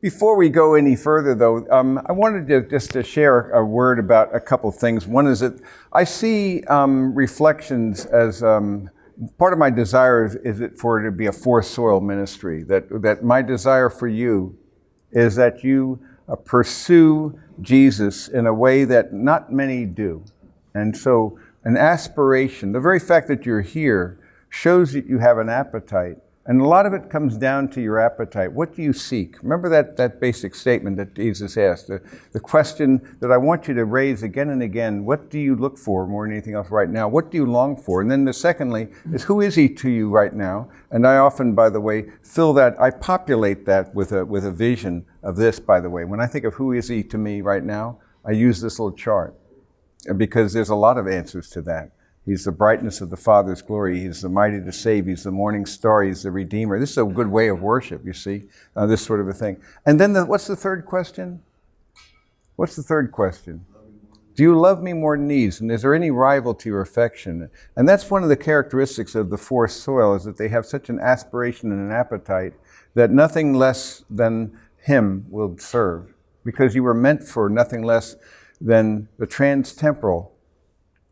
Before we go any further, though, I wanted to share a word about a couple of things. One is that I see reflections as part of my desire is it for it to be a forced soil ministry. That my desire for you is that you pursue Jesus in a way that not many do. And so an aspiration, the very fact that you're here shows that you have an appetite. And a lot of it comes down to your appetite. What do you seek? Remember that basic statement that Jesus asked, the question that I want you to raise again and again, what do you look for more than anything else right now? What do you long for? And then the secondly is, who is he to you right now? And I often, by the way, I populate that with a vision of this, by the way. When I think of who is he to me right now, I use this little chart because there's a lot of answers to that. He's the brightness of the Father's glory. He's the mighty to save. He's the morning star. He's the Redeemer. This is a good way of worship, you see, this sort of a thing. And then what's the third question? What's the third question? Do you love me more than these? And is there any rival to your affection? And that's one of the characteristics of the forced soil, is that they have such an aspiration and an appetite that nothing less than him will serve, because you were meant for nothing less than the trans-temporal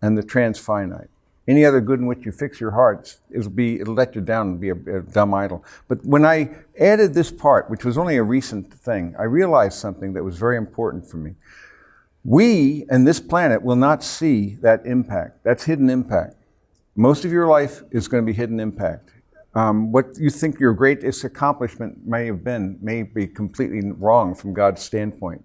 and the transfinite. Any other good in which you fix your hearts, it'll let you down and be a dumb idol. But when I added this part, which was only a recent thing, I realized something that was very important for me. We and this planet will not see that impact. That's hidden impact. Most of your life is going to be hidden impact. What you think your greatest accomplishment may be completely wrong from God's standpoint.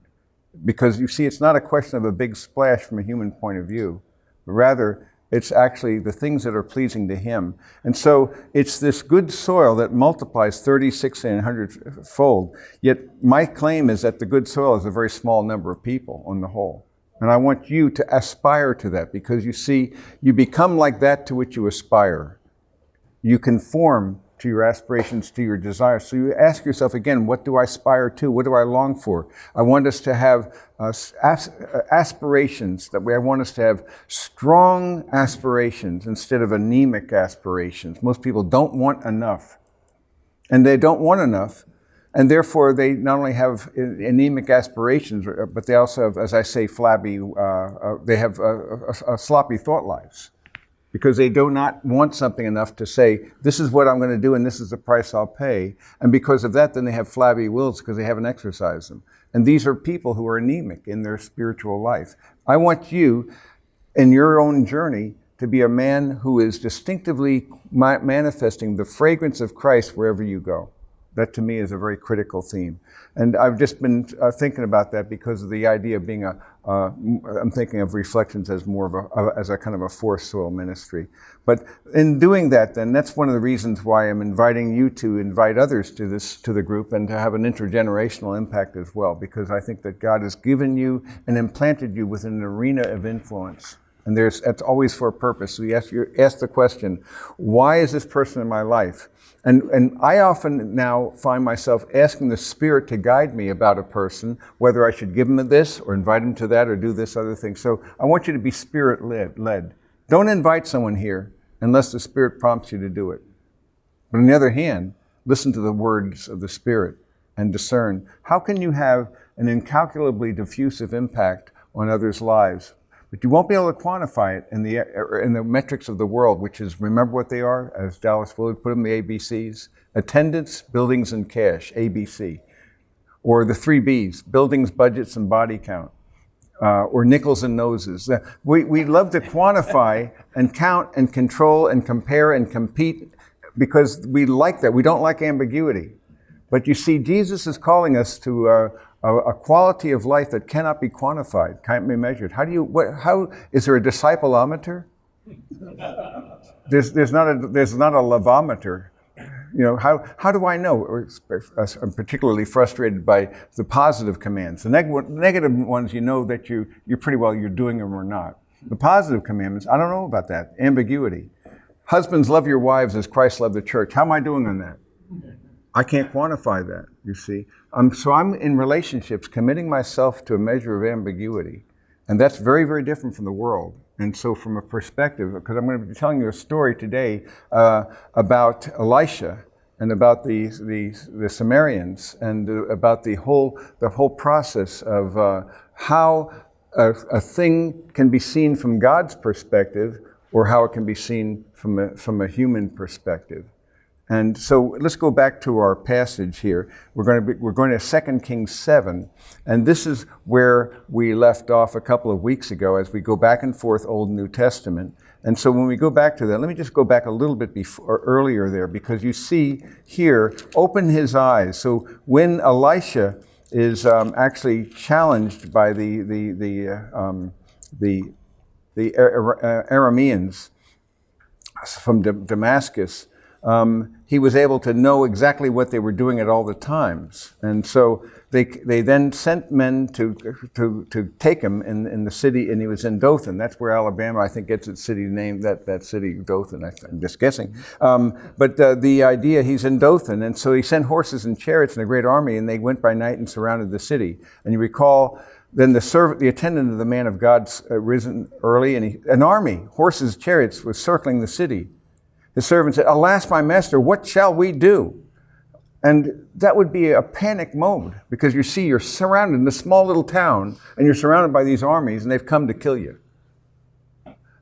Because you see, it's not a question of a big splash from a human point of view. Rather, it's actually the things that are pleasing to him. And so it's this good soil that multiplies 30, 60, and 100-fold. Yet my claim is that the good soil is a very small number of people on the whole. And I want you to aspire to that, because you see, you become like that to which you aspire. You conform to your aspirations, to your desires. So you ask yourself again, what do I aspire to? What do I long for? I want us to have aspirations. I want us to have strong aspirations instead of anemic aspirations. Most people don't want enough. And they don't want enough. And therefore, they not only have anemic aspirations, but they also have, as I say, sloppy thought lives. Because they do not want something enough to say, this is what I'm going to do and this is the price I'll pay. And because of that, then they have flabby wills because they haven't exercised them. And these are people who are anemic in their spiritual life. I want you, in your own journey, to be a man who is distinctively manifesting the fragrance of Christ wherever you go. That to me is a very critical theme. And I've just been thinking about that because of the idea of being I'm thinking of reflections as more of as a kind of a forced soil ministry. But in doing that, then that's one of the reasons why I'm inviting you to invite others to the group and to have an intergenerational impact as well, because I think that God has given you and implanted you within an arena of influence. And it's always for a purpose. So you ask the question, why is this person in my life? And I often now find myself asking the Spirit to guide me about a person, whether I should give him this or invite him to that or do this other thing. So I want you to be Spirit-led. Don't invite someone here unless the Spirit prompts you to do it. But on the other hand, listen to the words of the Spirit and discern. How can you have an incalculably diffusive impact on others' lives? But you won't be able to quantify it in the metrics of the world, which is, remember what they are, as Dallas Willard put them, the ABCs? Attendance, buildings, and cash, ABC. Or the 3 Bs, buildings, budgets, and body count. Or nickels and noses. We love to quantify and count and control and compare and compete because we like that. We don't like ambiguity. But you see, Jesus is calling us to a quality of life that cannot be quantified, can't be measured. How is there a discipleometer? There's not a lovometer. You know, how do I know? I'm particularly frustrated by the positive commands. The negative ones, you know that you're pretty well, you're doing them or not. The positive commandments, I don't know about that. Ambiguity. Husbands, love your wives as Christ loved the church. How am I doing on that? I can't quantify that, you see. So I'm in relationships committing myself to a measure of ambiguity. And that's very, very different from the world. And so from a perspective, because I'm going to be telling you a story today about Elisha and about the Sumerians, and about the whole process of how a thing can be seen from God's perspective, or how it can be seen from a human perspective. And so let's go back to our passage here. We're going to 2 Kings 7, and this is where we left off a couple of weeks ago as we go back and forth Old and New Testament. And so when we go back to that, let me just go back a little bit earlier there, because you see here, open his eyes. So when Elisha is actually challenged by the Arameans from Damascus, he was able to know exactly what they were doing at all the times. And so they then sent men to take him in the city, and he was in Dothan. That's where Alabama, I think, gets its city name, that city, Dothan. I'm just guessing. But the idea, he's in Dothan, and so he sent horses and chariots and a great army, and they went by night and surrounded the city. And you recall, then the attendant of the man of God's risen early, and an army, horses, chariots, was circling the city. The servant said, "Alas, my master, what shall we do?" And that would be a panic mode, because you see, you're surrounded in this small little town, and you're surrounded by these armies, and they've come to kill you.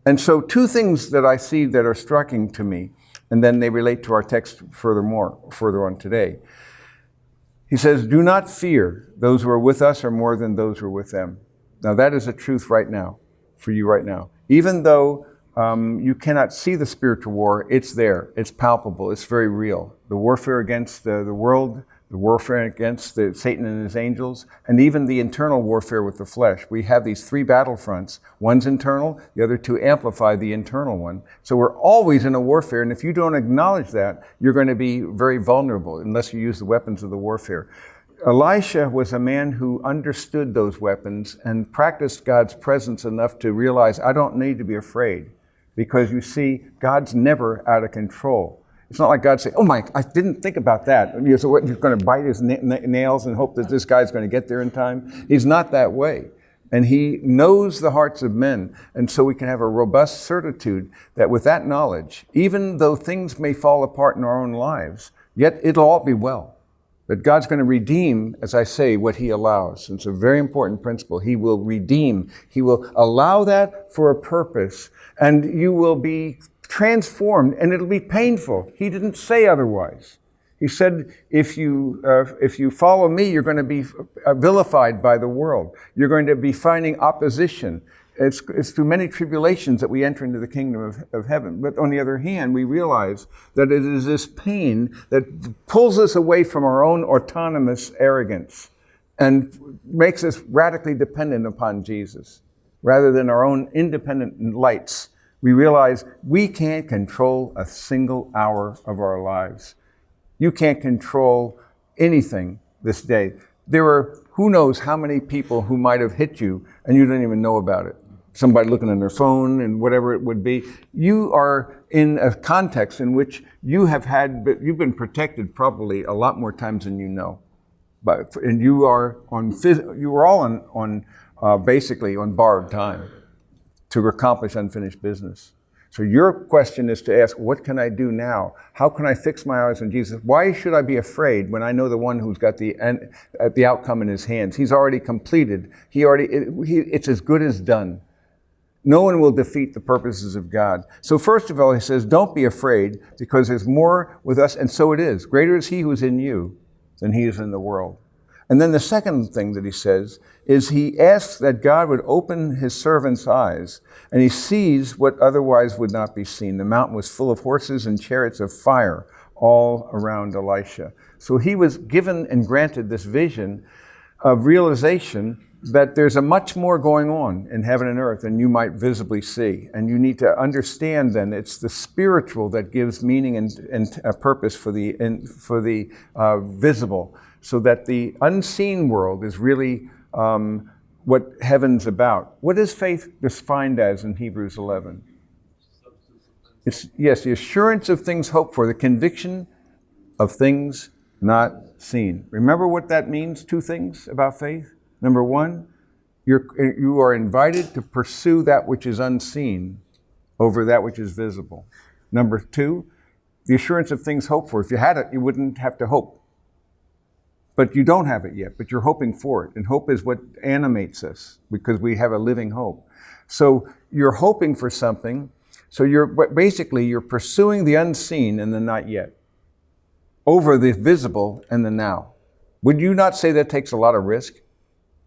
And so two things that I see that are striking to me, and then they relate to our text further on today. He says, "Do not fear. Those who are with us are more than those who are with them." Now that is a truth right now, for you right now. Even though you cannot see the spiritual war, it's there, it's palpable, it's very real. The warfare against the world, the warfare against Satan and his angels, and even the internal warfare with the flesh. We have these three battlefronts. One's internal, the other two amplify the internal one. So we're always in a warfare, and if you don't acknowledge that, you're going to be very vulnerable unless you use the weapons of the warfare. Elisha was a man who understood those weapons and practiced God's presence enough to realize, I don't need to be afraid. Because you see, God's never out of control. It's not like God saying, "Oh my, I didn't think about that." So what, you're going to bite his nails and hope that this guy's going to get there in time? He's not that way. And he knows the hearts of men. And so we can have a robust certitude that with that knowledge, even though things may fall apart in our own lives, yet it'll all be well. That God's going to redeem, as I say, what he allows. It's a very important principle. He will redeem. He will allow that for a purpose, and you will be transformed, and it'll be painful. He didn't say otherwise. He said, if you follow me, you're going to be vilified by the world. You're going to be finding opposition. It's through many tribulations that we enter into the kingdom of heaven. But on the other hand, we realize that it is this pain that pulls us away from our own autonomous arrogance and makes us radically dependent upon Jesus, rather than our own independent lights. We realize we can't control a single hour of our lives. You can't control anything this day. There are who knows how many people who might have hit you and you didn't even know about it. Somebody looking on their phone and whatever it would be. You are in a context in which you've been protected probably a lot more times than you know. And you are basically on borrowed time to accomplish unfinished business. So your question is to ask, what can I do now? How can I fix my eyes on Jesus? Why should I be afraid when I know the one who's got the outcome in his hands? He's already completed. It's as good as done. No one will defeat the purposes of God. So first of all, he says, don't be afraid, because there's more with us, and so it is. Greater is he who is in you than he is in the world. And then the second thing that he says is he asks that God would open his servant's eyes, and he sees what otherwise would not be seen. The mountain was full of horses and chariots of fire all around Elisha. So he was given and granted this vision of realization that there's a much more going on in heaven and earth than you might visibly see. And you need to understand then it's the spiritual that gives meaning and a purpose for the visible, so that the unseen world is really what heaven's about. What is faith defined as in Hebrews 11? It's, yes, the assurance of things hoped for, the conviction of things not seen. Remember what that means? Two things about faith. Number one, you are invited to pursue that which is unseen over that which is visible. Number two, the assurance of things hoped for. If you had it, you wouldn't have to hope. But you don't have it yet, but you're hoping for it. And hope is what animates us because we have a living hope. So you're hoping for something. So you're pursuing the unseen and the not yet over the visible and the now. Would you not say that takes a lot of risk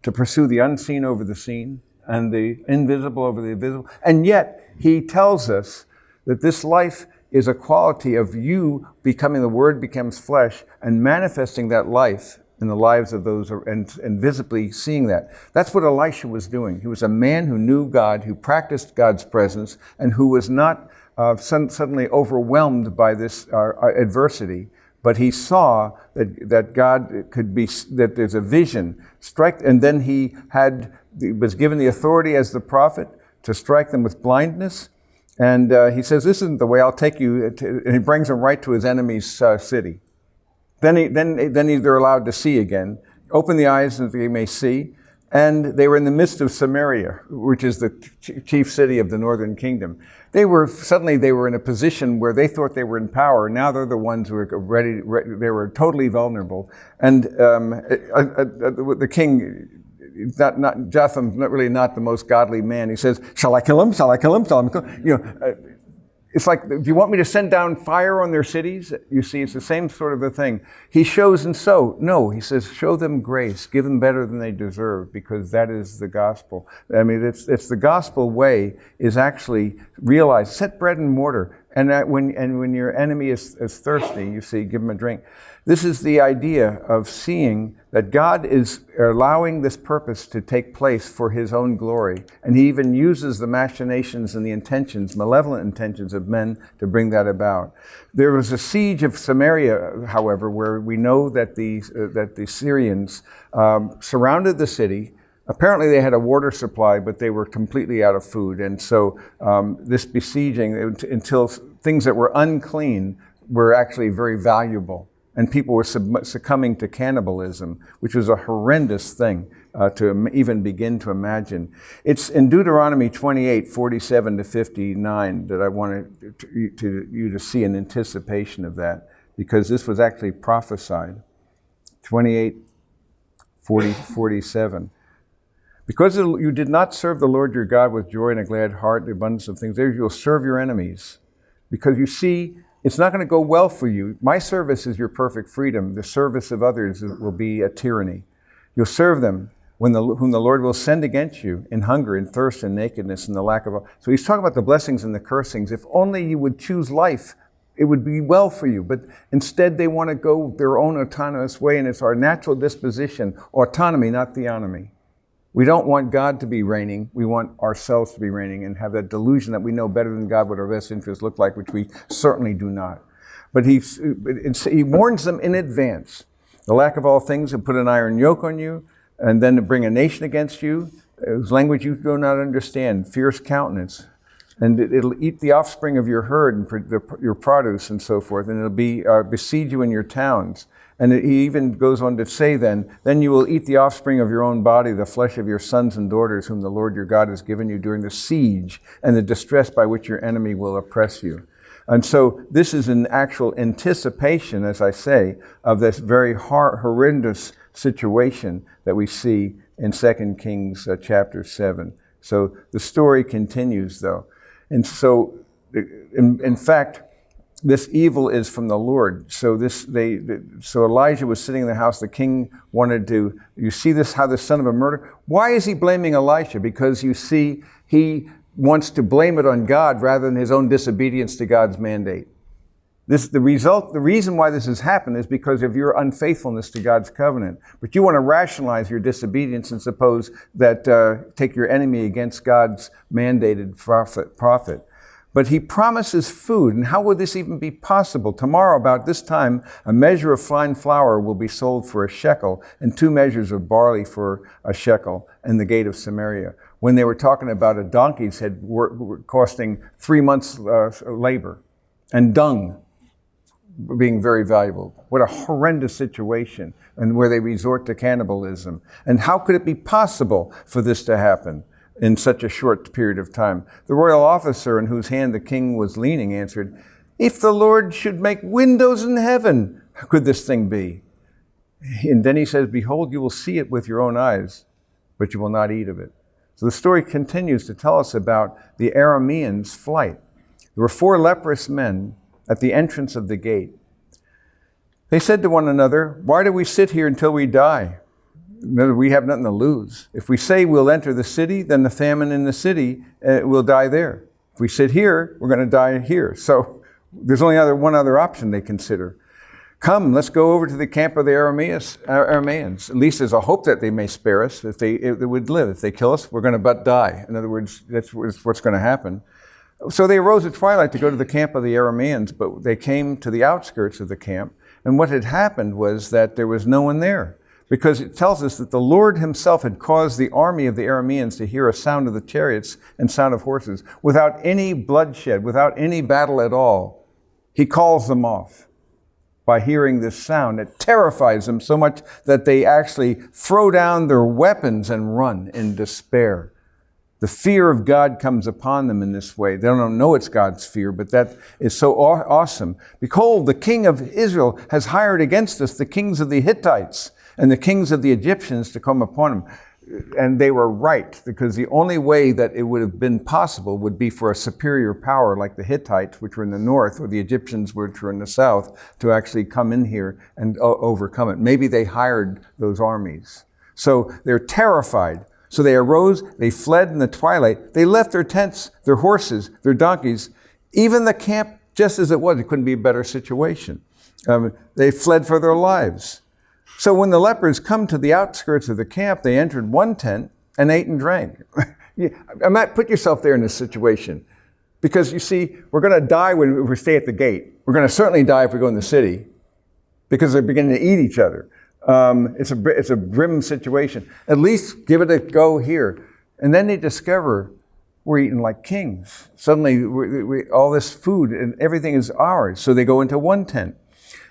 to pursue the unseen over the seen and the invisible over the visible? And yet he tells us that this life is a quality of you becoming the Word becomes flesh and manifesting that life in the lives of those and visibly seeing that. That's what Elisha was doing. He was a man who knew God, who practiced God's presence, and who was not suddenly overwhelmed by this adversity. But he saw that God could be, that there's a vision. And then he was given the authority as the prophet to strike them with blindness. And he says, this isn't the way, I'll take you, and he brings them right to his enemy's city. Then they're allowed to see again. Open the eyes that they may see. And they were in the midst of Samaria, which is the chief city of the northern kingdom. They were in a position where they thought they were in power. Now they're the ones who were ready. They were totally vulnerable. And the king, Jotham's not the most godly man. He says, "Shall I kill him? Shall I kill him? Shall I kill him?" It's like, do you want me to send down fire on their cities? You see, it's the same sort of a thing. He shows and so. No, he says, show them grace. Give them better than they deserve, because that is the gospel. I mean, it's the gospel way is actually realize, set bread and mortar. And when your enemy is thirsty, you see, give him a drink. This is the idea of seeing that God is allowing this purpose to take place for his own glory. And he even uses the machinations and the intentions, malevolent intentions of men to bring that about. There was a siege of Samaria, however, where we know that the Syrians surrounded the city. Apparently they had a water supply, but they were completely out of food. And so this besieging, until things that were unclean were actually very valuable. And people were succumbing to cannibalism, which was a horrendous thing to even begin to imagine. It's in Deuteronomy 28, 47 to 59 that I wanted you to see an anticipation of that, because this was actually prophesied. 28, 47. Because you did not serve the Lord your God with joy and a glad heart, the abundance of things, there you'll serve your enemies. Because you see, it's not going to go well for you. My service is your perfect freedom. The service of others will be a tyranny. You'll serve them whom the Lord will send against you in hunger and thirst and nakedness and the lack of all. So he's talking about the blessings and the cursings. If only you would choose life, it would be well for you. But instead they want to go their own autonomous way, and it's our natural disposition. Autonomy, not theonomy. We don't want God to be reigning. We want ourselves to be reigning and have that delusion that we know better than God what our best interests look like, which we certainly do not. But he warns them in advance. The lack of all things will put an iron yoke on you, and then to bring a nation against you, whose language you do not understand, fierce countenance. And it'll eat the offspring of your herd and your produce and so forth, and it'll besiege you in your towns. And he even goes on to say then you will eat the offspring of your own body, the flesh of your sons and daughters, whom the Lord your God has given you during the siege and the distress by which your enemy will oppress you. And so this is an actual anticipation, as I say, of this very horrendous situation that we see in 2 Kings chapter 7. So the story continues, though. And so, in fact, this evil is from the Lord. So Elijah was sitting in the house. The king wanted to, you see this, how the son of a murderer? Why is he blaming Elisha? Because you see, he wants to blame it on God rather than his own disobedience to God's mandate. The reason why this has happened is because of your unfaithfulness to God's covenant. But you want to rationalize your disobedience and suppose that take your enemy against God's mandated prophet. But he promises food, and how would this even be possible? Tomorrow, about this time, a measure of fine flour will be sold for a shekel, and 2 measures of barley for a shekel in the gate of Samaria. When they were talking about a donkey's head costing 3 months' labor, and dung being very valuable. What a horrendous situation, and where they resort to cannibalism. And how could it be possible for this to happen in such a short period of time? The royal officer in whose hand the king was leaning answered, If the Lord should make windows in heaven, how could this thing be? And then he says, behold, you will see it with your own eyes, but you will not eat of it. So the story continues to tell us about the Arameans' flight. There were 4 leprous men at the entrance of the gate. They said to one another, why do we sit here until we die? We have nothing to lose. If we say we'll enter the city, then the famine in the city will die there. If we sit here, we're going to die here. So there's only one other option they consider. Come, let's go over to the camp of the Arameans. At least there's a hope that they may spare us if they would live. If they kill us, we're going to but die. In other words, that's what's going to happen. So they arose at twilight to go to the camp of the Arameans, but they came to the outskirts of the camp. And what had happened was that there was no one there, because it tells us that the Lord himself had caused the army of the Arameans to hear a sound of the chariots and sound of horses without any bloodshed, without any battle at all. He calls them off by hearing this sound. It terrifies them so much that they actually throw down their weapons and run in despair. The fear of God comes upon them in this way. They don't know it's God's fear, but that is so awesome. Behold, the king of Israel has hired against us the kings of the Hittites and the kings of the Egyptians to come upon him. And they were right, because the only way that it would have been possible would be for a superior power like the Hittites, which were in the north, or the Egyptians, which were in the south, to actually come in here and overcome it. Maybe they hired those armies. So they're terrified. So they arose, they fled in the twilight. They left their tents, their horses, their donkeys, even the camp just as it was. It couldn't be a better situation. They fled for their lives. So when the lepers come to the outskirts of the camp, they entered one tent and ate and drank. Put yourself there in this situation. Because you see, we're going to die when we stay at the gate. We're going to certainly die if we go in the city, because they're beginning to eat each other. It's a grim situation. At least give it a go here. And then they discover we're eating like kings. Suddenly, all this food and everything is ours. So they go into one tent.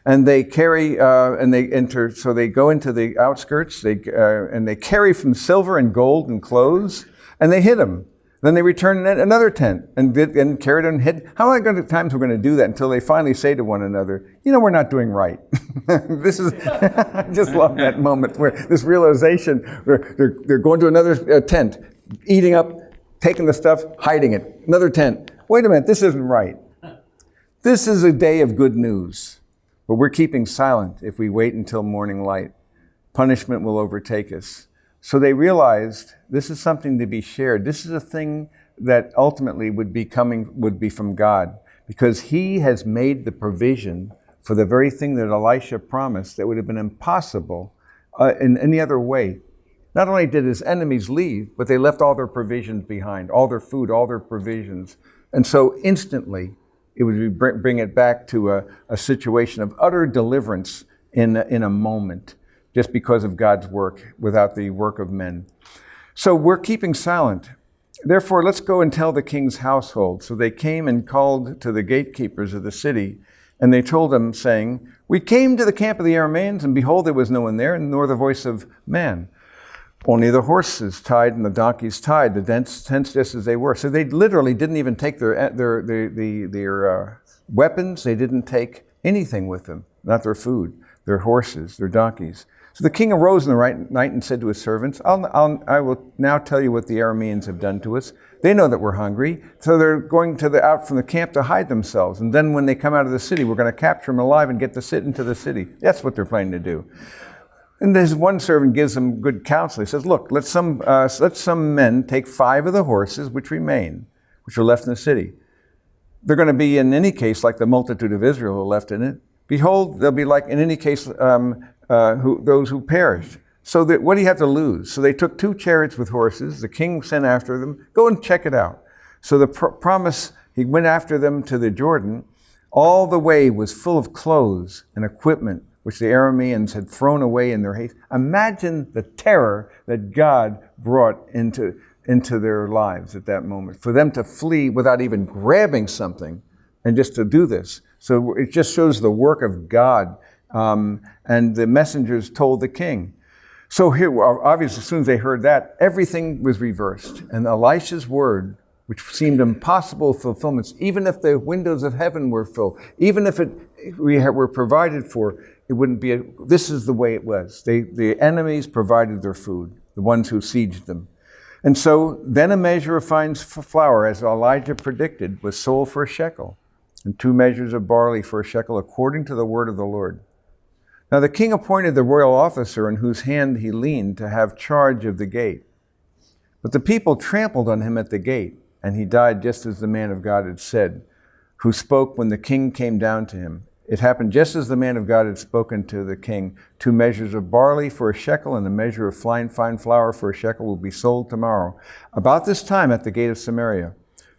And they carry, and they enter, so they go into the outskirts, and they carry from silver and gold and clothes, and they hid them. Then they return in another tent and carried and hid. How many times we're going to do that until they finally say to one another, we're not doing right. I just love that moment where this realization, they're going to another tent, eating up, taking the stuff, hiding it. Another tent. Wait a minute, this isn't right. This is a day of good news. But we're keeping silent if we wait until morning light. Punishment will overtake us. So they realized this is something to be shared. This is a thing that ultimately would be from God, because he has made the provision for the very thing that Elisha promised that would have been impossible in any other way. Not only did his enemies leave, but they left all their provisions behind, all their food, all their provisions. And so instantly, it would bring it back to a situation of utter deliverance in a moment, just because of God's work, without the work of men. So we're keeping silent. Therefore, let's go and tell the king's household. So they came and called to the gatekeepers of the city, and they told them, saying, we came to the camp of the Arameans, and behold, there was no one there, nor the voice of man. Only the horses tied and the donkeys tied, the tents just as they were. So they literally didn't even take their weapons. They didn't take anything with them, not their food, their horses, their donkeys. So the king arose in the night and said to his servants, I will now tell you what the Arameans have done to us. They know that we're hungry, so they're going out from the camp to hide themselves. And then when they come out of the city, we're going to capture them alive and get to sit into the city. That's what they're planning to do. And his one servant gives them good counsel. He says, look, let some men take 5 of the horses which remain, which are left in the city. They're going to be in any case like the multitude of Israel who are left in it. Behold, they'll be like in any case those who perished. So that, what do you have to lose? So they took 2 chariots with horses. The king sent after them. Go and check it out. So the promise, he went after them to the Jordan. All the way was full of clothes and equipment, which the Arameans had thrown away in their haste. Imagine the terror that God brought into their lives at that moment. For them to flee without even grabbing something, and just to do this. So it just shows the work of God. And the messengers told the king. So here, obviously, as soon as they heard that, everything was reversed. And Elisha's word which seemed impossible fulfillments, even if the windows of heaven were full, even if we were provided for, it wouldn't be. This is the way it was. The enemies provided their food, the ones who sieged them. And so then a measure of fine flour, as Elijah predicted, was sold for a shekel, and 2 measures of barley for a shekel, according to the word of the Lord. Now the king appointed the royal officer in whose hand he leaned to have charge of the gate. But the people trampled on him at the gate, and he died just as the man of God had said, who spoke when the king came down to him. It happened just as the man of God had spoken to the king. 2 measures of barley for a shekel and a measure of fine flour for a shekel will be sold tomorrow, about this time at the gate of Samaria.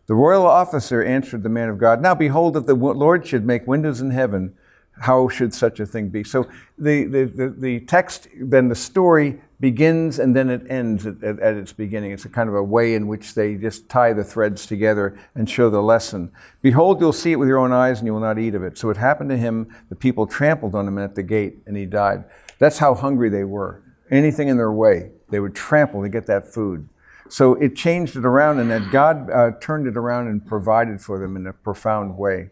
The royal officer answered the man of God, now behold, if the Lord should make windows in heaven, how should such a thing be? So the text, then the story begins and then it ends at its beginning. It's a kind of a way in which they just tie the threads together and show the lesson. Behold, you'll see it with your own eyes and you will not eat of it. So it happened to him, the people trampled on him at the gate and he died. That's how hungry they were. Anything in their way, they would trample to get that food. So it changed it around, and that God turned it around and provided for them in a profound way.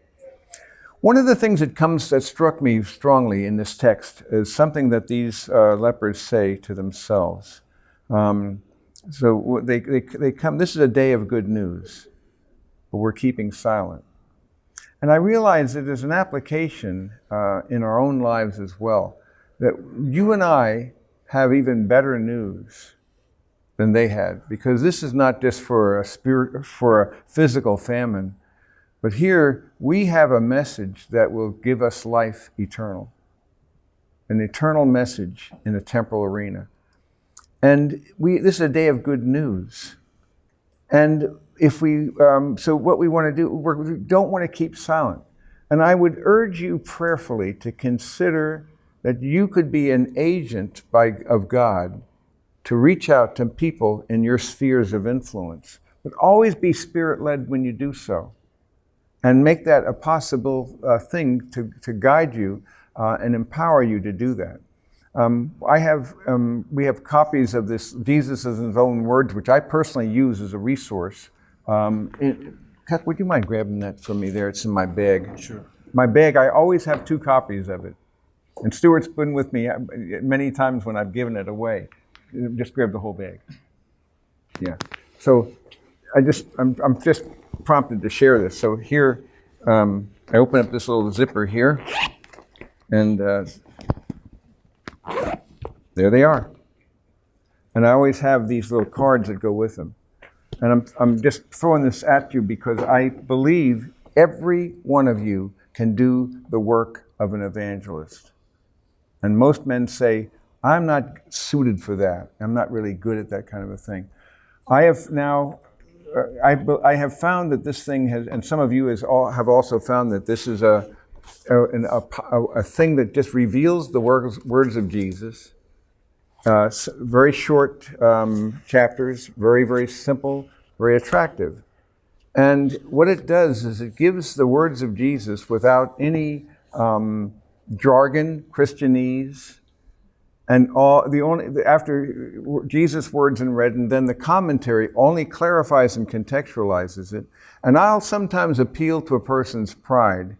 One of the things that struck me strongly in this text is something that these lepers say to themselves. So they come, this is a day of good news, but we're keeping silent. And I realize that there's an application in our own lives as well, that you and I have even better news than they had, because this is not just for a physical famine, but here we have a message that will give us life eternal, an eternal message in a temporal arena. And this is a day of good news. And if so what we want to do, we don't want to keep silent. And I would urge you prayerfully to consider that you could be an agent of God to reach out to people in your spheres of influence. But always be Spirit-led when you do so. And make that a possible thing to guide you and empower you to do that. We have copies of this, Jesus in His Own Words, which I personally use as a resource. Kat, would you mind grabbing that from me there? It's in my bag. Sure. My bag, I always have 2 copies of it. And Stuart's been with me many times when I've given it away. Just grab the whole bag. Yeah. So I'm just prompted to share this. So here, I open up this little zipper here, and there they are. And I always have these little cards that go with them. And I'm just throwing this at you because I believe every one of you can do the work of an evangelist. And most men say, I'm not suited for that. I'm not really good at that kind of a thing. I have now, I have found that this thing has, and some of you have also found that this is a thing that just reveals the words of Jesus. Very short chapters, very, very simple, very attractive. And what it does is it gives the words of Jesus without any jargon, Christianese, and after Jesus' words in red, and then the commentary only clarifies and contextualizes it. And I'll sometimes appeal to a person's pride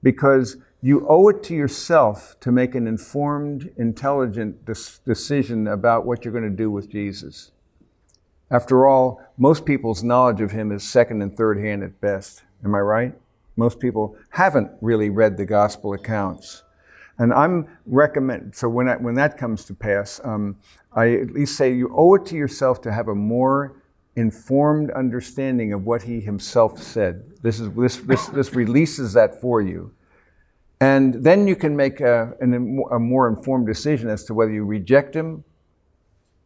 because you owe it to yourself to make an informed, intelligent decision about what you're going to do with Jesus. After all, most people's knowledge of him is second and third hand at best. Am I right? Most people haven't really read the gospel accounts. And so when that comes to pass, I at least say you owe it to yourself to have a more informed understanding of what he himself said. This releases that for you. And then you can make a more informed decision as to whether you reject him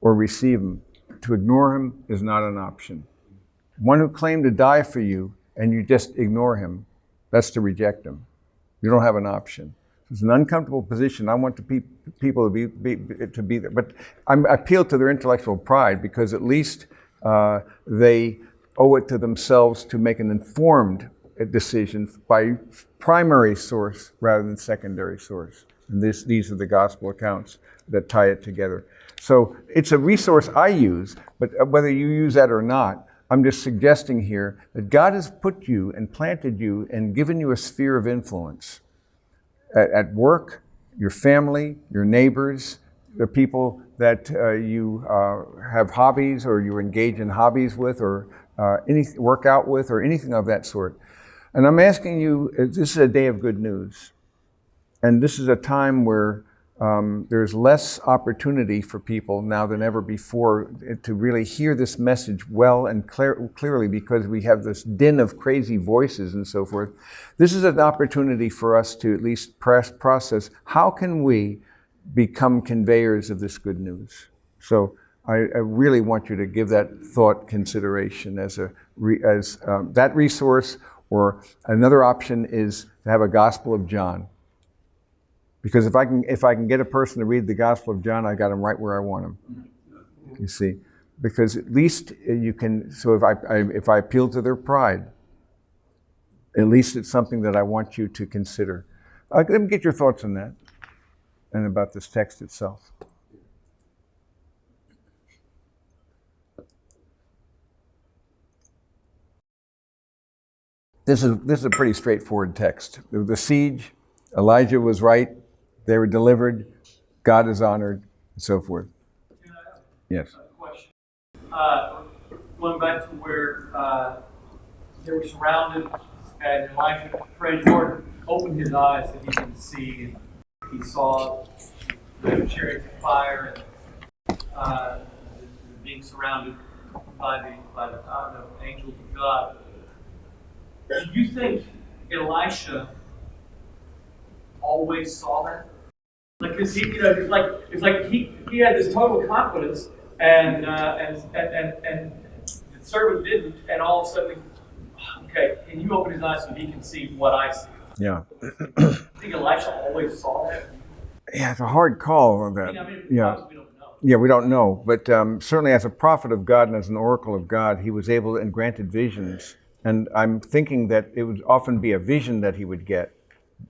or receive him. To ignore him is not an option. One who claimed to die for you and you just ignore him, that's to reject him. You don't have an option. It's an uncomfortable position. I want people to be there. But I appeal to their intellectual pride because at least they owe it to themselves to make an informed decision by primary source rather than secondary source. And these are the gospel accounts that tie it together. So it's a resource I use, but whether you use that or not, I'm just suggesting here that God has put you and planted you and given you a sphere of influence at work, your family, your neighbors, the people that you have hobbies or you engage in hobbies with or work out with or anything of that sort. And I'm asking you, this is a day of good news. And this is a time where there's less opportunity for people now than ever before to really hear this message well and clearly, because we have this din of crazy voices and so forth. This is an opportunity for us to at least process, how can we become conveyors of this good news? So I really want you to give that thought consideration as that resource, or another option is to have a Gospel of John. Because if I can get a person to read the Gospel of John, I got them right where I want them. You see, because at least you can. So if I appeal to their pride, at least it's something that I want you to consider. Let me get your thoughts on that and about this text itself. This is a pretty straightforward text. The siege, Elijah was right. They were delivered, God is honored, and so forth. Yes. Question. Going back to where they were surrounded, and Elijah prayed, Lord, open his eyes that he can see. And he saw the chariots of fire and being surrounded by the angels of God. Do you think Elisha always saw that? Like, cause he, it's like he had this total confidence, and the servant didn't, and all of a sudden, okay, can you open his eyes so he can see what I see? Yeah. I think Elisha always saw that. Yeah, it's a hard call on that. Yeah. We don't know. Yeah, we don't know, but certainly as a prophet of God and as an oracle of God, he was able and granted visions. And I'm thinking that it would often be a vision that he would get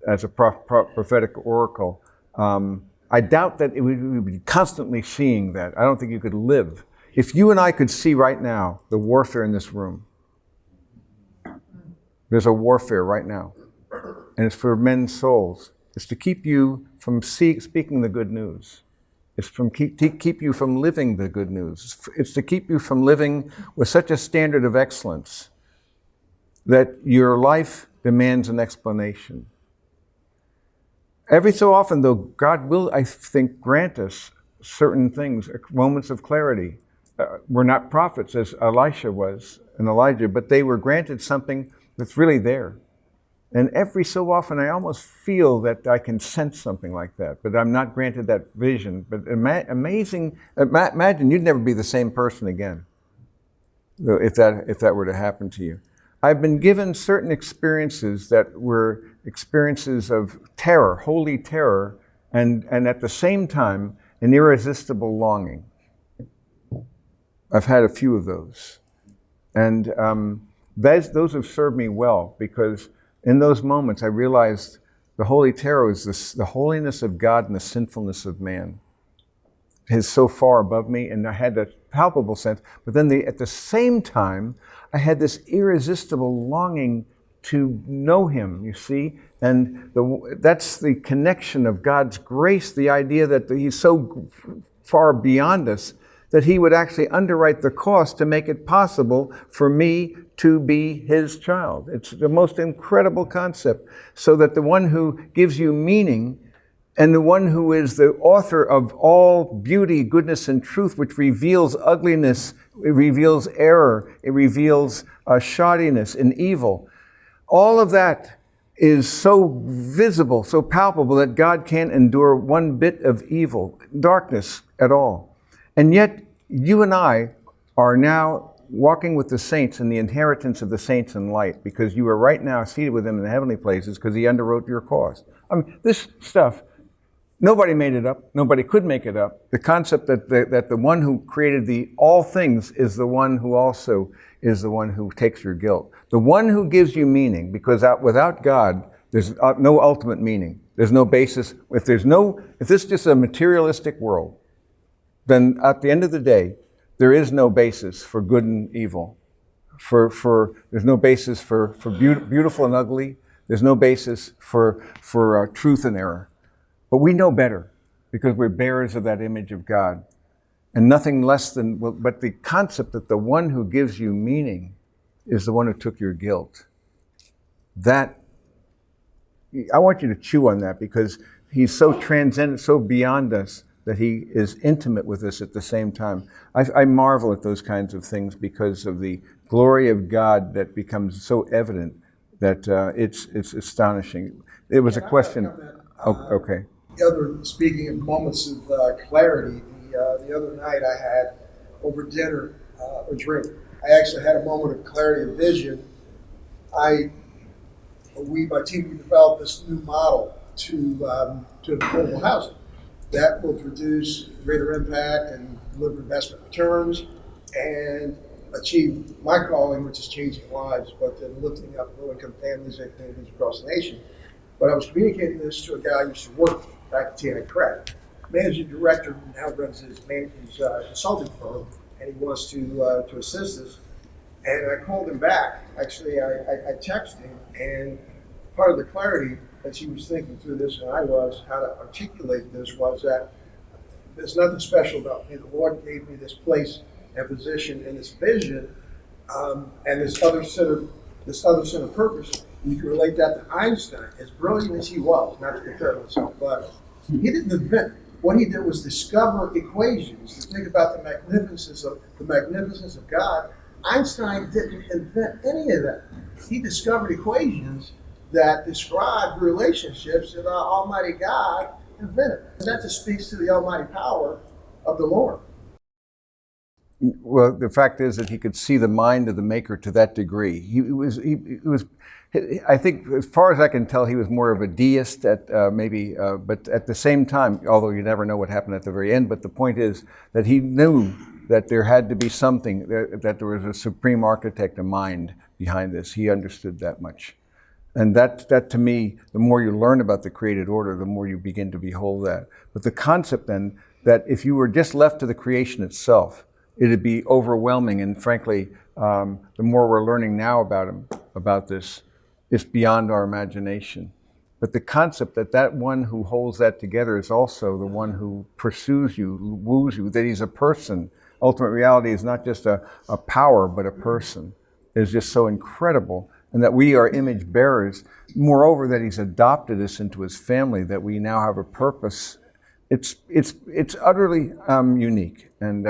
as a prophetic oracle. I doubt that we would be constantly seeing that. I don't think you could live. If you and I could see right now the warfare in this room, there's a warfare right now. And it's for men's souls. It's to keep you from speaking the good news. It's to keep you from living the good news. It's to keep you from living with such a standard of excellence that your life demands an explanation. Every so often, though, God will, I think, grant us certain things, moments of clarity. We're not prophets, as Elisha was and Elijah, but they were granted something that's really there. And every so often, I almost feel that I can sense something like that, but I'm not granted that vision. But imagine you'd never be the same person again if that were to happen to you. I've been given certain experiences that were experiences of terror, holy terror, and at the same time, an irresistible longing. I've had a few of those. And those have served me well, because in those moments I realized the holy terror is the holiness of God and the sinfulness of man is so far above me, and I had that palpable sense. But then at the same time, I had this irresistible longing to know him, you see? And that's the connection of God's grace, the idea that he's so far beyond us that he would actually underwrite the cost to make it possible for me to be his child. It's the most incredible concept. So that the one who gives you meaning and the one who is the author of all beauty, goodness, and truth, which reveals ugliness, it reveals error, it reveals shoddiness and evil. All of that is so visible, so palpable, that God can't endure one bit of evil, darkness at all. And yet, you and I are now walking with the saints in the inheritance of the saints in light, because you are right now seated with him in the heavenly places, because he underwrote your cost. This stuff, nobody made it up. Nobody could make it up. The concept that the one who created all things is the one who also is the one who takes your guilt. The one who gives you meaning, because without God, there's no ultimate meaning. There's no basis. If this is just a materialistic world, then at the end of the day, there is no basis for good and evil. There's no basis for beautiful and ugly. There's no basis for truth and error. But we know better because we're bearers of that image of God. And nothing less than, but the concept that the one who gives you meaning is the one who took your guilt. That, I want you to chew on that, because he's so transcendent, so beyond us, that he is intimate with us at the same time. I marvel at those kinds of things because of the glory of God that becomes so evident that it's astonishing. It was a question. Okay. Speaking of moments of clarity, the other night I had over dinner a drink. I actually had a moment of clarity of vision. My team, we developed this new model to affordable housing that will produce greater impact and deliver investment returns and achieve my calling, which is changing lives, but then lifting up low-income families and communities across the nation. But I was communicating this to a guy I used to work with back at TNA Credit, managing director who now runs his consulting firm, and he wants to assist us. And I called him back. Actually, I texted him, and part of the clarity that he was thinking through this, and I was, how to articulate this, was that there's nothing special about me. The Lord gave me this place and position and this vision, and this other center purpose. You can relate that to Einstein, as brilliant as he was, not to compare himself, but he didn't invent. What he did was discover equations to think about the magnificence of God. Einstein didn't invent any of that. He discovered equations that describe relationships that our Almighty God invented. And that just speaks to the almighty power of the Lord. Well, the fact is that he could see the mind of the Maker to that degree. He was. I think, as far as I can tell, he was more of a deist but at the same time, although you never know what happened at the very end, but the point is that he knew that there had to be something, that there was a supreme architect, a mind behind this. He understood that much. And that to me, the more you learn about the created order, the more you begin to behold that. But the concept then, that if you were just left to the creation itself, it'd be overwhelming. And frankly, the more we're learning now about this, it's beyond our imagination. But the concept that one who holds that together is also the one who pursues you, who woos you, that he's a person. Ultimate reality is not just a power, but a person, is just so incredible. And that we are image bearers. Moreover, that he's adopted us into his family, that we now have a purpose. It's utterly unique. And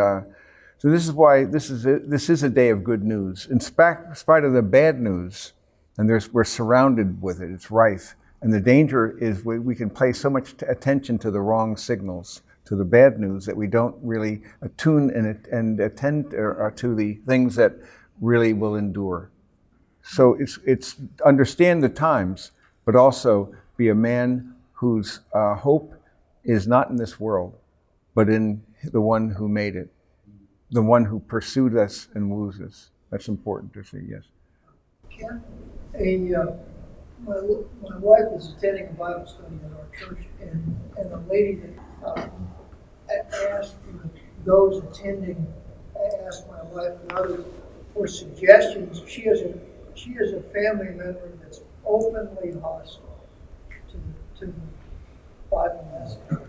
so this is why this is a day of good news. In spite of the bad news, and we're surrounded with it, it's rife. And the danger is we can pay so much attention to the wrong signals, to the bad news, that we don't really attune and attend to the things that really will endure. So it's understand the times, but also be a man whose hope is not in this world, but in the one who made it, the one who pursued us and woos us. That's important to see, yes. Ken, my wife is attending a Bible study at our church, and a lady that asked those attending, asked my wife and others for suggestions. She is a family member that's openly hostile to the Bible message.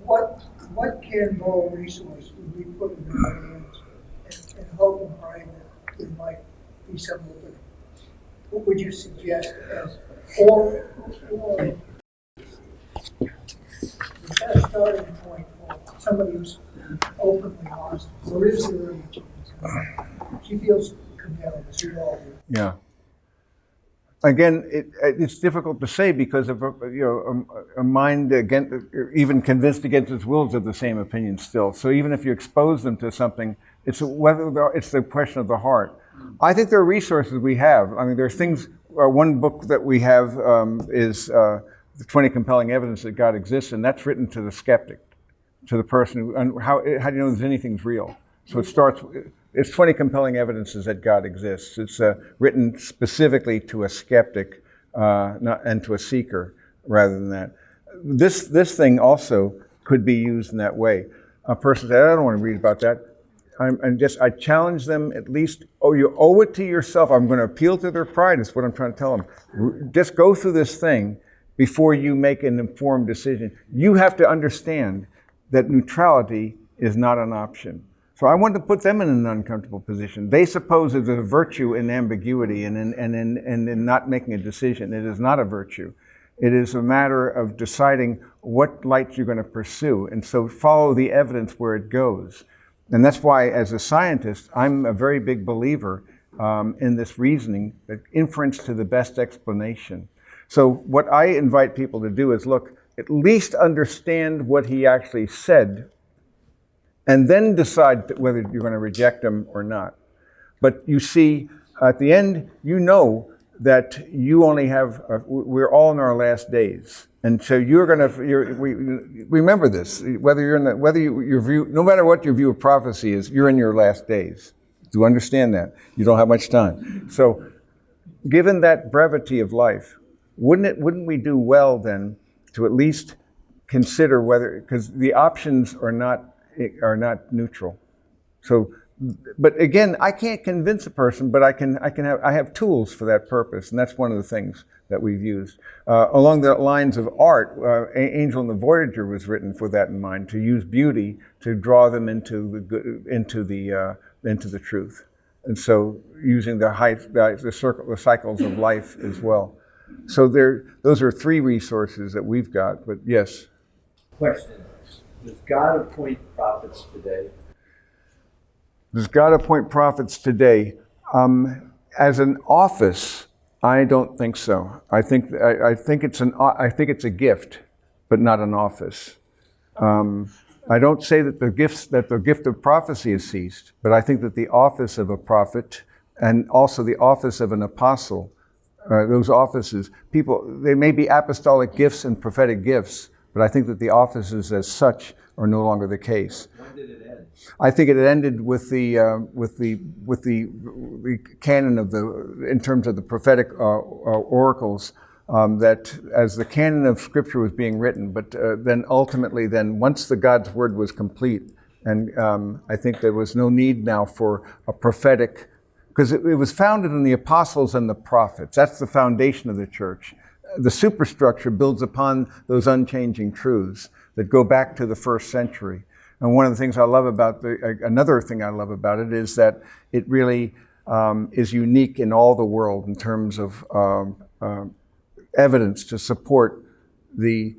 What Campbell resource would we put in their hands and hope and pray that there might be some opening? What would you suggest as, or is that a starting point for somebody who's openly hostile? Or is there any chance? She feels compelled, as we all do. Yeah. Again, it's difficult to say because of a mind even convinced against its will is of the same opinion still. So even if you expose them to something, it's the question of the heart. I think there are resources we have. I mean, there are things. One book that we have is the 20 Compelling Evidence that God Exists, and that's written to the skeptic, to the person who. And how do you know there's anything's real? So it starts. It's 20 compelling evidences that God exists. It's written specifically to a skeptic and to a seeker rather than that. This thing also could be used in that way. A person said, I don't want to read about that. I challenge them at least, you owe it to yourself. I'm going to appeal to their pride, is what I'm trying to tell them. Just go through this thing before you make an informed decision. You have to understand that neutrality is not an option. So I want to put them in an uncomfortable position. They suppose there's a virtue in ambiguity and in not making a decision. It is not a virtue. It is a matter of deciding what light you're going to pursue. And so follow the evidence where it goes. And that's why, as a scientist, I'm a very big believer in this reasoning, that inference to the best explanation. So what I invite people to do is look, at least understand what he actually said, and then decide whether you're going to reject him or not. But you see, at the end, you know that you only have, we're all in our last days. And so remember this, your view, no matter what your view of prophecy is, you're in your last days. Do you understand that? You don't have much time. So given that brevity of life, wouldn't we do well then to at least consider whether, because the options are not neutral. So, but again, I can't convince a person, but I have tools for that purpose, and that's one of the things that we've used. Along the lines of art, Angel and the Voyager was written for that in mind, to use beauty to draw them into the truth, and so using the cycles of life as well. So those are three resources that we've got. But yes. Question: does God appoint prophets today? Does God appoint prophets today? As an office, I don't think so. I think it's a gift, but not an office. I don't say that the gift of prophecy has ceased, but I think that the office of a prophet and also the office of an apostle, those offices, they may be apostolic gifts and prophetic gifts, but I think that the offices as such are no longer the case. When did it end? I think it ended with the canon in terms of the prophetic oracles, that as the canon of Scripture was being written, but then ultimately, once God's word was complete, and I think there was no need now for a prophetic, because it was founded in the apostles and the prophets. That's the foundation of the church. The superstructure builds upon those unchanging truths that go back to the first century. And one of the things I love about another thing I love about it is that it really is unique in all the world in terms of evidence to support the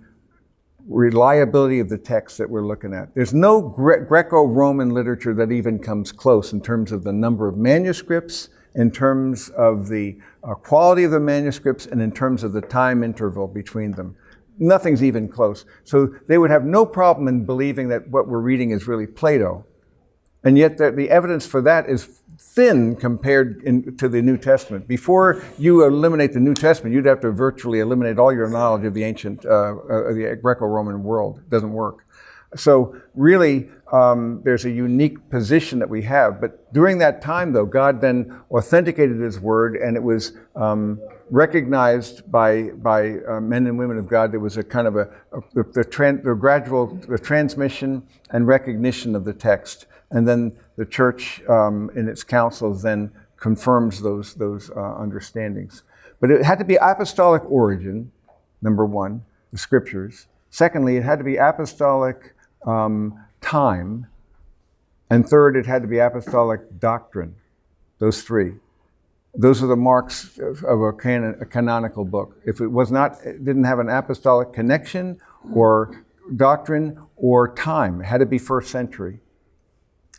reliability of the text that we're looking at. There's no Greco-Roman literature that even comes close in terms of the number of manuscripts, in terms of the quality of the manuscripts, and in terms of the time interval between them. Nothing's even close. So they would have no problem in believing that what we're reading is really Plato. And yet the evidence for that is thin compared to the New Testament. Before you eliminate the New Testament, you'd have to virtually eliminate all your knowledge of the ancient, the Greco-Roman world. It doesn't work. So really, there's a unique position that we have. But during that time, though, God then authenticated His word, and it was recognized by men and women of God. There was a kind of the transmission and recognition of the text, and then the church in its councils then confirms those understandings. But it had to be apostolic origin, number one, the scriptures. Secondly, it had to be apostolic time. And third, it had to be apostolic doctrine. Those three. Those are the marks of a canonical book. If it didn't have an apostolic connection or doctrine or time, it had to be first century.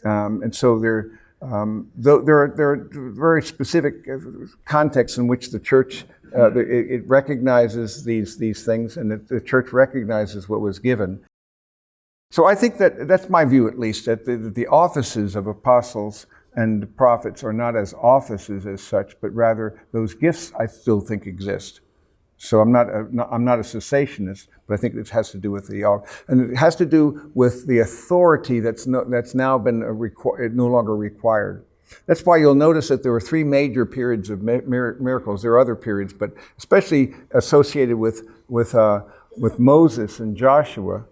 And so there are very specific contexts in which the church it recognizes these things, and the church recognizes what was given. So I think that's my view, at least, that the offices of apostles and prophets are not as offices as such, but rather those gifts I still think exist. So I'm not a cessationist, but I think it has to do with and it has to do with the authority that's now been no longer required. That's why you'll notice that there were three major periods of miracles. There are other periods, but especially associated with Moses and Joshua,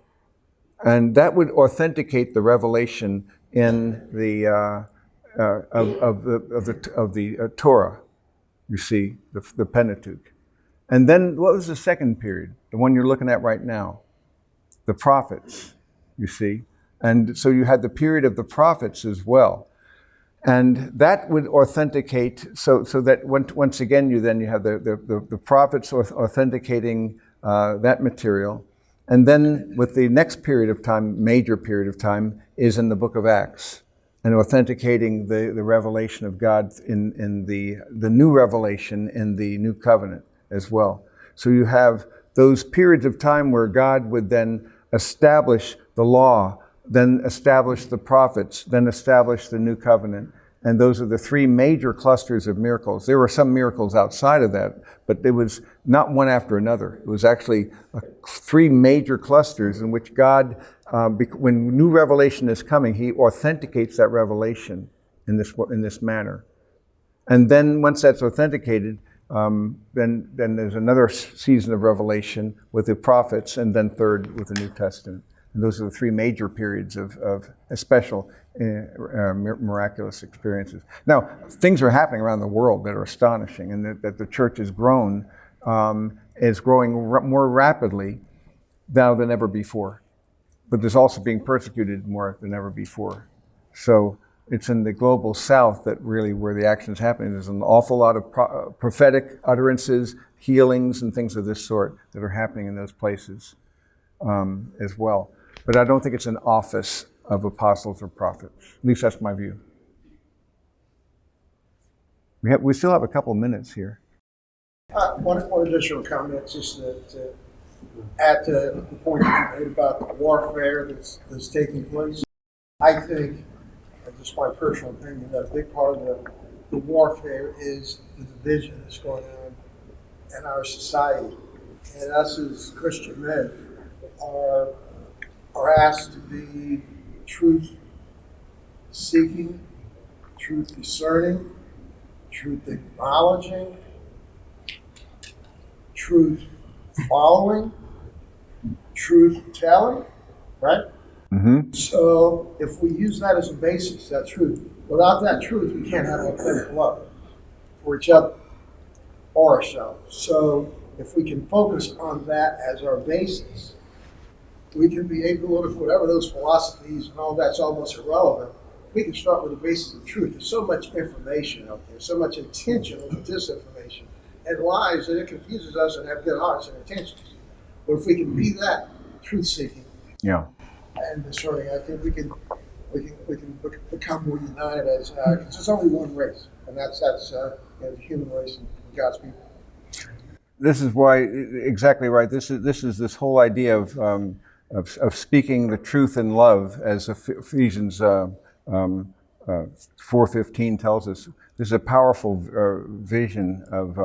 and that would authenticate the revelation in the of the Torah. You see, the Pentateuch. And then what was the second period? The one you're looking at right now? The prophets, you see. And so you had the period of the prophets as well. And that would authenticate, so that once again you have the prophets authenticating that material. And then with the next period of time, major period of time, is in the book of Acts, and authenticating the revelation of God in the new revelation in the new covenant as well. So you have those periods of time where God would then establish the law, then establish the prophets, then establish the new covenant. And those are the three major clusters of miracles. There were some miracles outside of that, but it was not one after another. It was actually three major clusters in which God, when new revelation is coming, he authenticates that revelation in this manner. And then once that's authenticated, then there's another season of revelation with the prophets, and then third with the New Testament. And those are the three major periods of special miraculous experiences. Now, things are happening around the world that are astonishing, and that the church has grown, is growing more rapidly now than ever before. But there's also being persecuted more than ever before. So it's in the global south that really where the action is happening. There's an awful lot of prophetic utterances, healings, and things of this sort that are happening in those places as well. But I don't think it's an office of apostles or prophets. At least that's my view. We still have a couple minutes here. One additional comment, just to add to the point that you made about the warfare that's taking place. I think, just my personal opinion, that a big part of the warfare is the division that's going on in our society. And us as Christian men are asked to be truth seeking, truth discerning, truth acknowledging, truth following, truth telling, right? Mm-hmm. So if we use that as a basis, that truth, without that truth, we can't have authentic love for each other or ourselves. So if we can focus on that as our basis, we can be able to look at whatever those philosophies and all that's almost irrelevant. We can start with the basis of truth. There's so much information out there, so much intentional disinformation and lies that it confuses us and have good hearts and intentions. But if we can be that truth-seeking, Yeah. and discerning, I think we can become more united as because there's only one race, and that's the human race and God's people. This is why, exactly right. This is this whole idea of speaking the truth in love, as Ephesians 4:15 tells us. This is a powerful vision of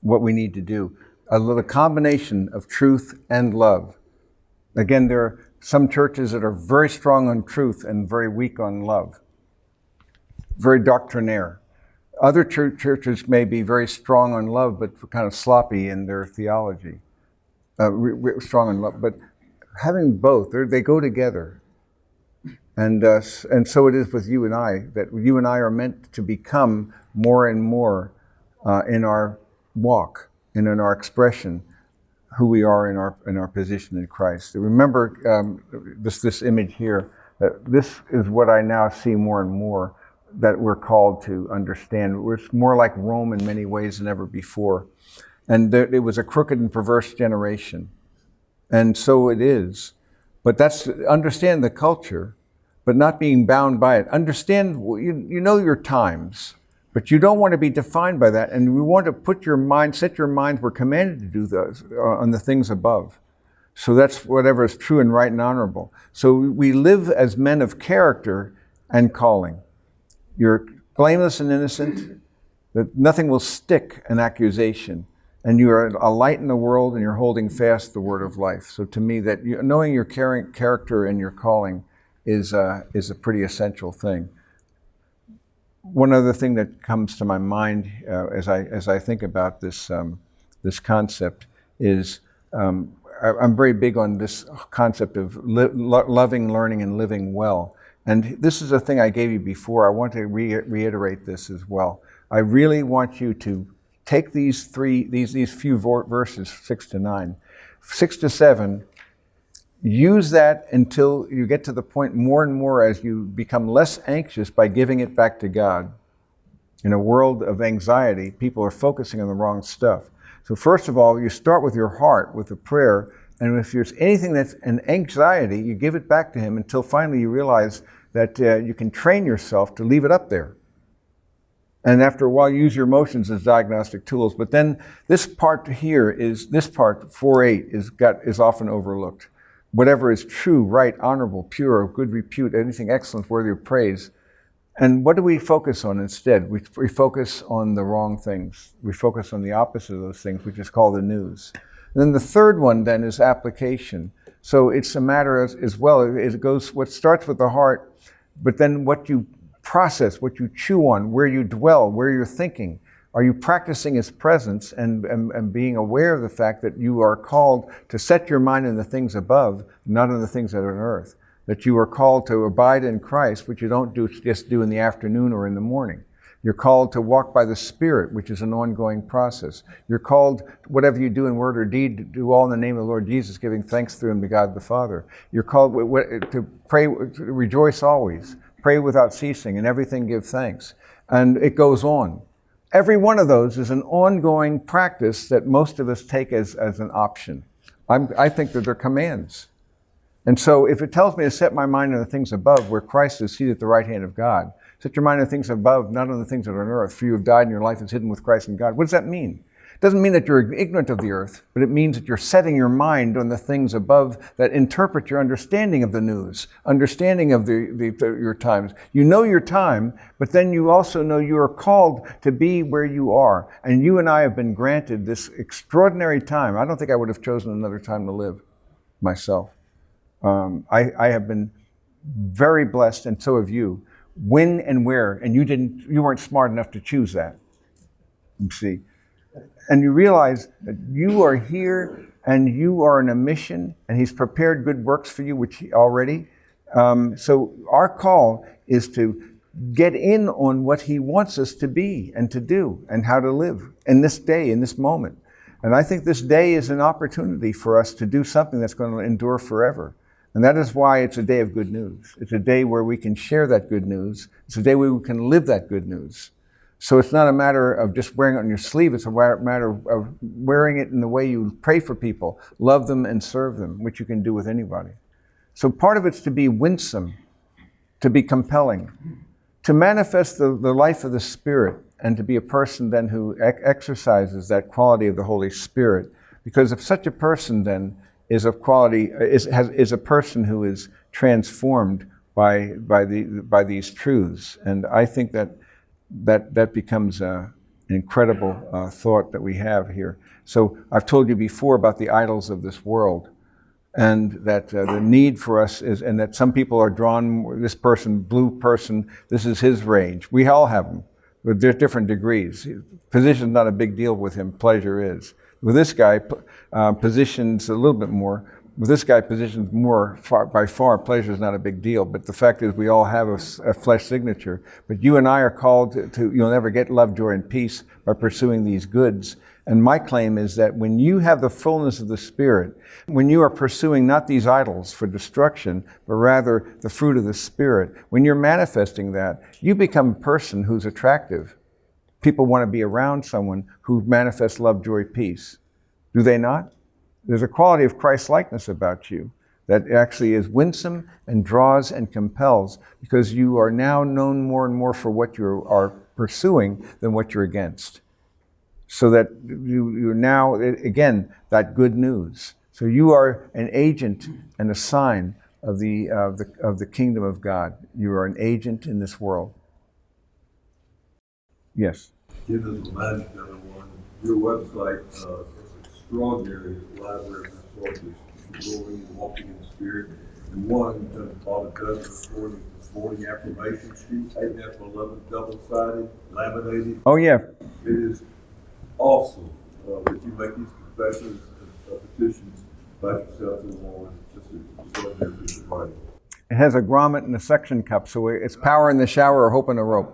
what we need to do. The combination of truth and love. Again, there are some churches that are very strong on truth and very weak on love. Very doctrinaire. Other churches may be very strong on love, but kind of sloppy in their theology. Strong on love, but having both, they go together. And so it is with you and I, that you and I are meant to become more and more in our walk and in our expression who we are in our position in Christ. Remember this image here, that this is what I now see more and more that we're called to understand. It's more like Rome in many ways than ever before. And it was a crooked and perverse generation. And so it is. But that's, understand the culture, but not being bound by it. Understand, you know your times, but you don't want to be defined by that. And we want to set your mind, we're commanded to do those on the things above. So that's whatever is true and right and honorable. So we live as men of character and calling. You're blameless and innocent, that nothing will stick an accusation. And you are a light in the world, and you're holding fast the word of life. So to me, that knowing your character and your calling is a pretty essential thing. One other thing that comes to my mind as I think about this concept is I'm very big on this concept of loving, learning, and living well. And this is a thing I gave you before. I want to reiterate this as well. I really want you to take these few verses, 6 to 9, 6 to 7, use that until you get to the point more and more as you become less anxious by giving it back to God. In a world of anxiety, people are focusing on the wrong stuff. So first of all, you start with your heart, with a prayer, and if there's anything that's an anxiety, you give it back to Him until finally you realize that you can train yourself to leave it up there. And after a while, you use your emotions as diagnostic tools. But then this part here this part, 4:8, is often overlooked. Whatever is true, right, honorable, pure, of good repute, anything excellent, worthy of praise. And what do we focus on instead? We focus on the wrong things. We focus on the opposite of those things, which is called the news. And then the third one then is application. So it's a matter as well. It goes, what starts with the heart, but then what you process, what you chew on, where you dwell, where you're thinking. Are you practicing His presence and being aware of the fact that you are called to set your mind on the things above, not on the things that are on earth? That you are called to abide in Christ, which you don't just do in the afternoon or in the morning. You're called to walk by the Spirit, which is an ongoing process. You're called, whatever you do in word or deed, to do all in the name of the Lord Jesus, giving thanks through Him to God the Father. You're called to pray, to rejoice always, pray without ceasing, and everything give thanks. And it goes on. Every one of those is an ongoing practice that most of us take as an option. I think that they're commands. And so if it tells me to set my mind on the things above, where Christ is seated at the right hand of God, set your mind on the things above, not on the things that are on earth, for you have died and your life is hidden with Christ in God. What does that mean? It doesn't mean that you're ignorant of the earth, but it means that you're setting your mind on the things above that interpret your understanding of the news, understanding of your times. You know your time, but then you also know you are called to be where you are. And you and I have been granted this extraordinary time. I don't think I would have chosen another time to live myself. I have been very blessed, and so have you. When and where, and you weren't smart enough to choose that. You see, and you realize that you are here, and you are in a mission, and He's prepared good works for you, which already. So our call is to get in on what He wants us to be and to do, and how to live in this day, in this moment. And I think this day is an opportunity for us to do something that's going to endure forever. And that is why it's a day of good news. It's a day where we can share that good news. It's a day where we can live that good news. So it's not a matter of just wearing it on your sleeve. It's a matter of wearing it in the way you pray for people, love them and serve them, which you can do with anybody. So part of it's to be winsome, to be compelling, to manifest the life of the Spirit, and to be a person then who exercises that quality of the Holy Spirit. Because if such a person then is of quality, is a person who is transformed by these truths. And I think that becomes an incredible thought that we have here. So I've told you before about the idols of this world, and that the need for us is, and that some people are drawn, this person, blue person, this is his range. We all have them, but there's different degrees. Position's not a big deal with him, pleasure is. With this guy, positions a little bit more. With this guy, positions more, by far, pleasure is not a big deal. But the fact is we all have a flesh signature. But you and I are called to, you'll never get love, joy, and peace by pursuing these goods. And my claim is that when you have the fullness of the Spirit, when you are pursuing not these idols for destruction, but rather the fruit of the Spirit, when you're manifesting that, you become a person who's attractive. People want to be around someone who manifests love, joy, peace. Do they not? There's a quality of Christ-likeness about you that actually is winsome and draws and compels, because you are now known more and more for what you are pursuing than what you're against. So that you're now, again, that good news. So you are an agent and a sign of the kingdom of God. You are an agent in this world. Yes. Give us a magic everyone. Your website is extraordinary library of resources, growing and walking in the Spirit. And one, about a dozen 40 affirmation sheets, 8x11 double-sided, laminated. Oh yeah. It is awesome that you make these confessions and petitions about yourself to the Lord. It's just an extraordinary piece of writing. It has a grommet and a suction cup, so it's power in the shower or hope in a rope.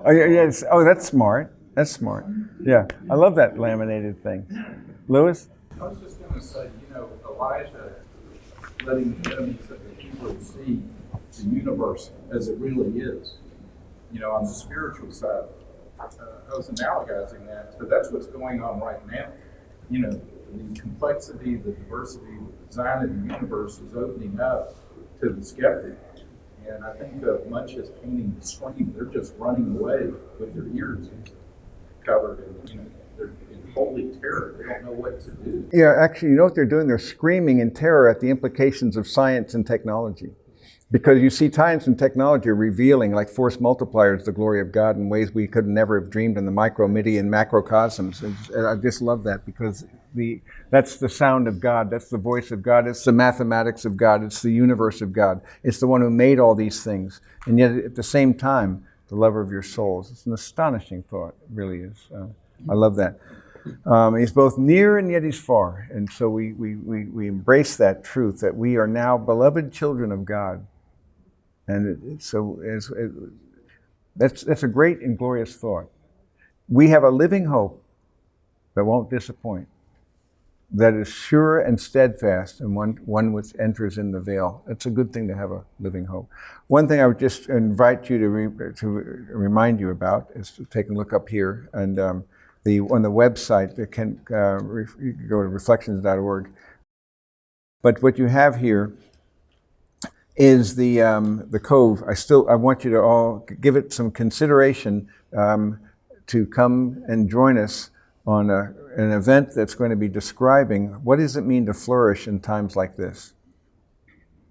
Oh, yeah, yes. Oh, that's smart. That's smart. Yeah, I love that laminated thing. Lewis? I was just going to say, Elijah letting the enemies of the people see the universe as it really is. On the spiritual side, I was analogizing that, but that's what's going on right now. The complexity, the diversity, the design of the universe is opening up to the skeptic. And I think much as painting the screen, they're just running away with their ears covered and, they're in holy terror. They don't know what to do. Yeah, actually, you know what they're doing? They're screaming in terror at the implications of science and technology. Because you see science and technology are revealing, like force multipliers, the glory of God in ways we could never have dreamed in the micro, midi, and macrocosms. And I just love that because that's the sound of God. That's the voice of God. It's the mathematics of God. It's the universe of God. It's the one who made all these things. And yet, at the same time, the lover of your souls. It's an astonishing thought. It really is. I love that. He's both near and yet he's far. And so we embrace that truth that we are now beloved children of God. And that's a great and glorious thought. We have a living hope that won't disappoint, that is sure and steadfast, and one which enters in the veil. It's a good thing to have a living hope. One thing I would just invite you to remind you about is to take a look up here, and on the website, you can go to reflections.org. But what you have here is the Cove. I want you to all give it some consideration to come and join us on an event that's going to be describing what does it mean to flourish in times like this.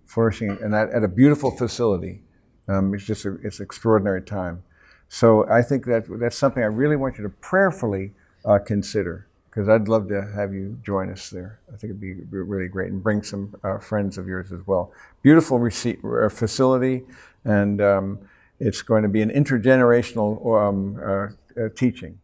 Flourishing and at a beautiful facility. It's an extraordinary time. So I think that's something I really want you to prayerfully consider, because I'd love to have you join us there. I think it'd be really great, and bring some friends of yours as well. Beautiful facility, and it's going to be an intergenerational teaching.